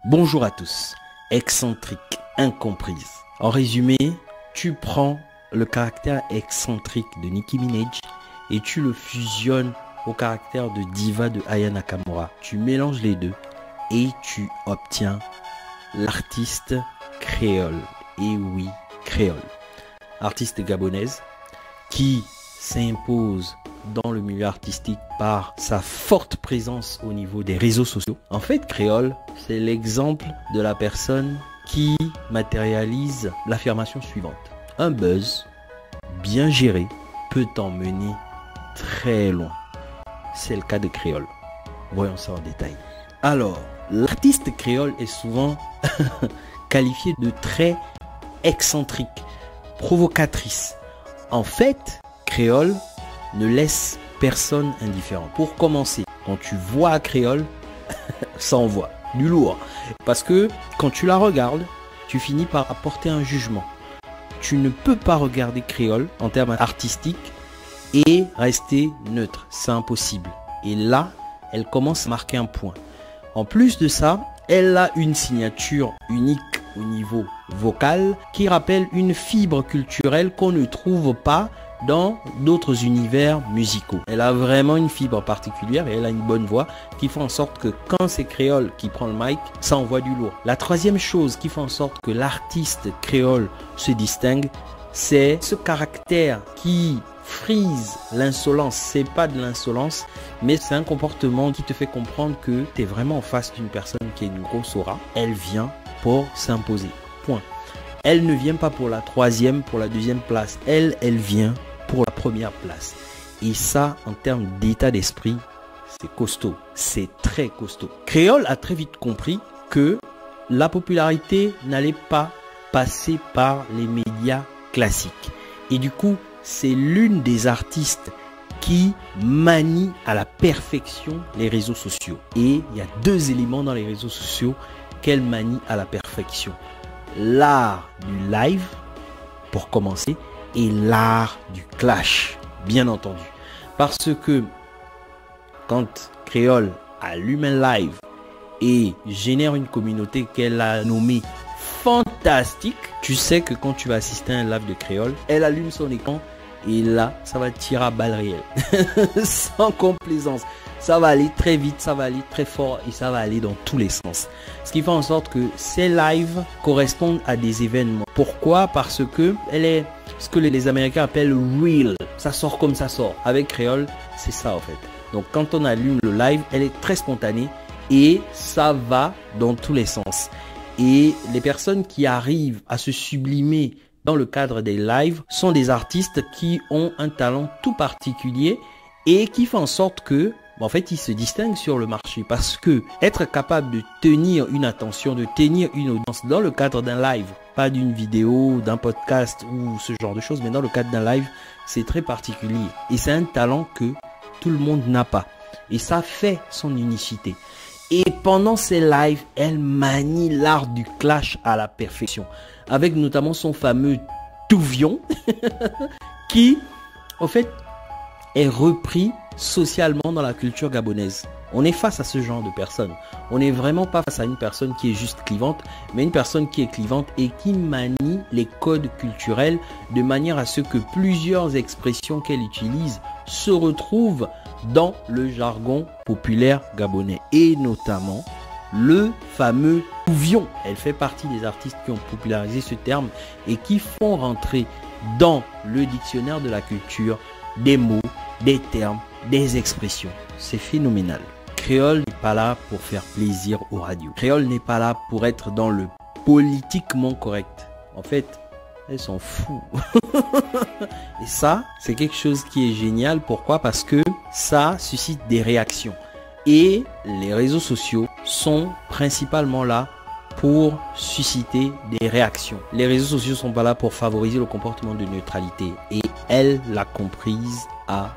Bonjour à tous, excentrique, incomprise. En résumé, tu prends le caractère excentrique de Nicki Minaj et tu le fusionnes au caractère de diva de Aya Nakamura. Tu mélanges les deux et tu obtiens l'artiste créole. Et oui, créole. Artiste gabonaise qui s'impose dans le milieu artistique par sa forte présence au niveau des réseaux sociaux. En fait, créole, c'est l'exemple de la personne qui matérialise l'affirmation suivante. Un buzz bien géré peut t'emmener très loin. C'est le cas de créole. Voyons ça en détail. Alors, l'artiste créole est souvent qualifié de très excentrique, provocatrice. En fait, créole ne laisse personne indifférent. Pour commencer, quand tu vois créole, ça envoie du lourd. Parce que quand tu la regardes, tu finis par apporter un jugement. Tu ne peux pas regarder créole en termes artistiques et rester neutre. C'est impossible. Et là, elle commence à marquer un point. En plus de ça, elle a une signature unique au niveau vocal qui rappelle une fibre culturelle qu'on ne trouve pas dans d'autres univers musicaux. Elle a vraiment une fibre particulière et elle a une bonne voix qui fait en sorte que quand c'est créole qui prend le mic, ça envoie du lourd. La troisième chose qui fait en sorte que l'artiste créole se distingue, c'est ce caractère qui frise l'insolence. C'est pas de l'insolence, mais c'est un comportement qui te fait comprendre que tu es vraiment en face d'une personne qui a une grosse aura. Elle vient pour s'imposer. Point. Elle ne vient pas pour la troisième, pour la deuxième place. Elle vient pour la première place. Et ça, en termes d'état d'esprit, c'est costaud. C'est très costaud. Créole a très vite compris que la popularité n'allait pas passer par les médias classiques. Et du coup, c'est l'une des artistes qui manie à la perfection les réseaux sociaux. Et il y a deux éléments dans les réseaux sociaux qu'elle manie à la perfection. L'art du live, pour commencer, et l'art du clash, bien entendu. Parce que quand Créole allume un live et génère une communauté qu'elle a nommée fantastique, tu sais que quand tu vas assister à un live de Créole, elle allume son écran et là, ça va tirer à balles réelles. Sans complaisance. Ça va aller très vite, ça va aller très fort et ça va aller dans tous les sens. Ce qui fait en sorte que ces lives correspondent à des événements. Pourquoi? Parce que elle est ce que les Américains appellent real. Ça sort comme ça sort. Avec Créole, c'est ça en fait. Donc quand on allume le live, elle est très spontanée et ça va dans tous les sens. Et les personnes qui arrivent à se sublimer dans le cadre des lives sont des artistes qui ont un talent tout particulier et qui font en sorte que en fait, ils se distinguent sur le marché parce que être capable de tenir une attention, de tenir une audience dans le cadre d'un live, pas d'une vidéo, d'un podcast ou ce genre de choses, mais dans le cadre d'un live, c'est très particulier. Et c'est un talent que tout le monde n'a pas. Et ça fait son unicité. Et pendant ces lives, elle manie l'art du clash à la perfection. Avec notamment son fameux touvion qui, en fait, est repris socialement dans la culture gabonaise. On est face à ce genre de personnes. On n'est vraiment pas face à une personne qui est juste clivante, mais une personne qui est clivante et qui manie les codes culturels de manière à ce que plusieurs expressions qu'elle utilise se retrouvent dans le jargon populaire gabonais et notamment le fameux touvion. Elle fait partie des artistes qui ont popularisé ce terme et qui font rentrer dans le dictionnaire de la culture des mots, des termes, des expressions. C'est phénoménal. Créole n'est pas là pour faire plaisir aux radios. Créole n'est pas là pour être dans le politiquement correct. En fait, elle s'en fout. Et ça, c'est quelque chose qui est génial. Pourquoi? Parce que ça suscite des réactions. Et les réseaux sociaux sont principalement là pour susciter des réactions. Les réseaux sociaux sont pas là pour favoriser le comportement de neutralité. Et elle l'a comprise à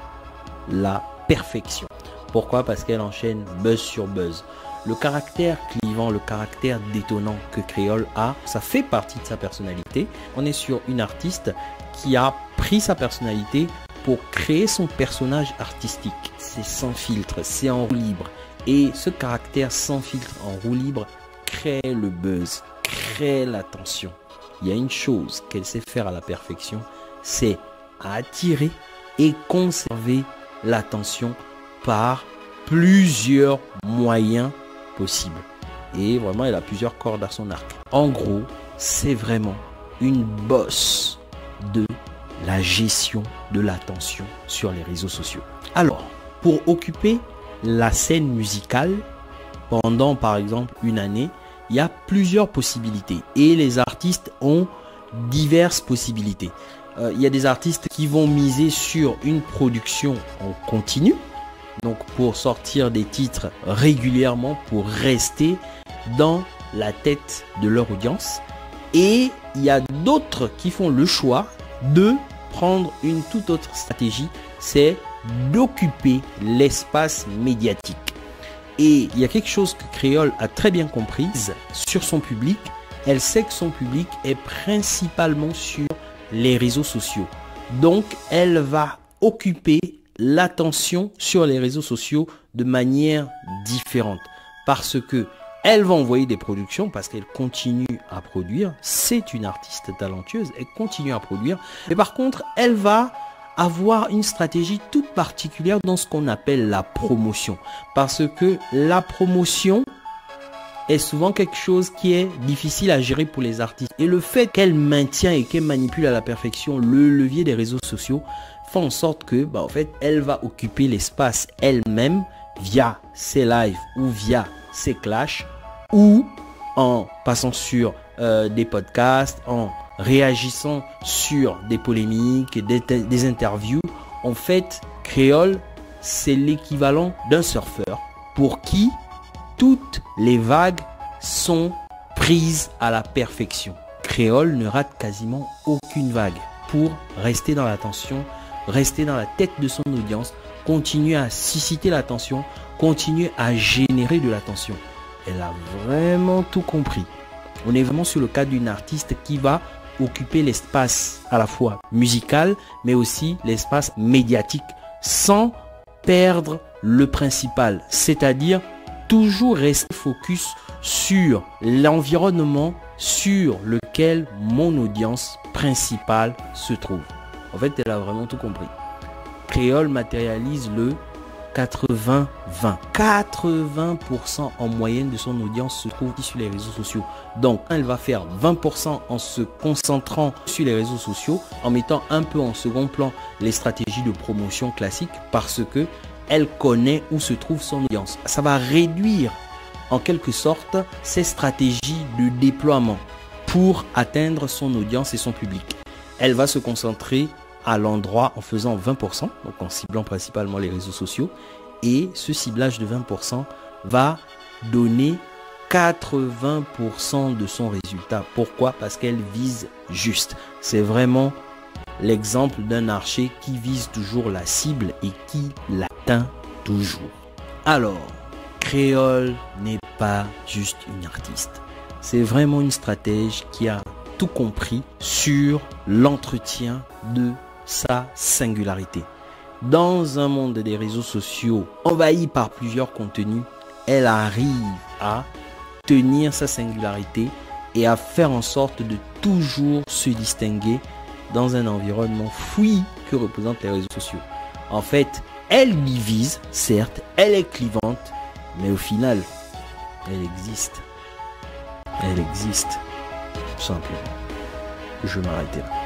la perfection. Pourquoi? Parce qu'elle enchaîne buzz sur buzz. Le caractère clivant, le caractère détonnant que Créole a, ça fait partie de sa personnalité. On est sur une artiste qui a pris sa personnalité pour créer son personnage artistique. C'est sans filtre, c'est en roue libre. Et ce caractère sans filtre, en roue libre, crée le buzz, crée l'attention. Il y a une chose qu'elle sait faire à la perfection, c'est attirer et conserver l'attention par plusieurs moyens possibles. Et vraiment, elle a plusieurs cordes à son arc. En gros, c'est vraiment une bosse de la gestion de l'attention sur les réseaux sociaux. Alors, pour occuper la scène musicale pendant par exemple une année, il y a plusieurs possibilités et les artistes ont diverses possibilités. Il y a des artistes qui vont miser sur une production en continu, donc pour sortir des titres régulièrement, pour rester dans la tête de leur audience. Et il y a d'autres qui font le choix de prendre une toute autre stratégie, c'est d'occuper l'espace médiatique. Et il y a quelque chose que Créole a très bien comprise sur son public. Elle sait que son public est principalement sur les réseaux sociaux. Donc, elle va occuper l'attention sur les réseaux sociaux de manière différente. Parce que elle va envoyer des productions, parce qu'elle continue à produire. C'est une artiste talentueuse, elle continue à produire. Mais par contre, elle va avoir une stratégie toute particulière dans ce qu'on appelle la promotion. Parce que la promotion est souvent quelque chose qui est difficile à gérer pour les artistes. Et le fait qu'elle maintient et qu'elle manipule à la perfection le levier des réseaux sociaux fait en sorte que, en fait, elle va occuper l'espace elle-même via ses lives ou via ses clashs ou en passant sur des podcasts, en réagissant sur des polémiques, des interviews. En fait, Créole, c'est l'équivalent d'un surfeur pour qui toutes les vagues sont prises à la perfection. Créole ne rate quasiment aucune vague pour rester dans l'attention, rester dans la tête de son audience, continuer à susciter l'attention, continuer à générer de l'attention. Elle a vraiment tout compris. On est vraiment sur le cas d'une artiste qui va occuper l'espace à la fois musical, mais aussi l'espace médiatique, sans perdre le principal, c'est-à-dire toujours rester focus sur l'environnement sur lequel mon audience principale se trouve. En fait, elle a vraiment tout compris. Créole matérialise le 80-20. 80% en moyenne de son audience se trouve sur les réseaux sociaux. Donc, elle va faire 20% en se concentrant sur les réseaux sociaux, en mettant un peu en second plan les stratégies de promotion classiques, parce que elle connaît où se trouve son audience. Ça va réduire en quelque sorte ses stratégies de déploiement pour atteindre son audience et son public. Elle va se concentrer à l'endroit en faisant 20%, donc en ciblant principalement les réseaux sociaux. Et ce ciblage de 20% va donner 80% de son résultat. Pourquoi? Parce qu'elle vise juste. C'est vraiment l'exemple d'un archer qui vise toujours la cible et qui l'atteint toujours. Alors, Créole n'est pas juste une artiste. C'est vraiment une stratège qui a tout compris sur l'entretien de sa singularité. Dans un monde des réseaux sociaux envahi par plusieurs contenus, elle arrive à tenir sa singularité et à faire en sorte de toujours se distinguer dans un environnement fouillis que représentent les réseaux sociaux. En fait, elle divise, certes, elle est clivante, mais au final, elle existe. Elle existe, tout simplement. Je vais m'arrêter là.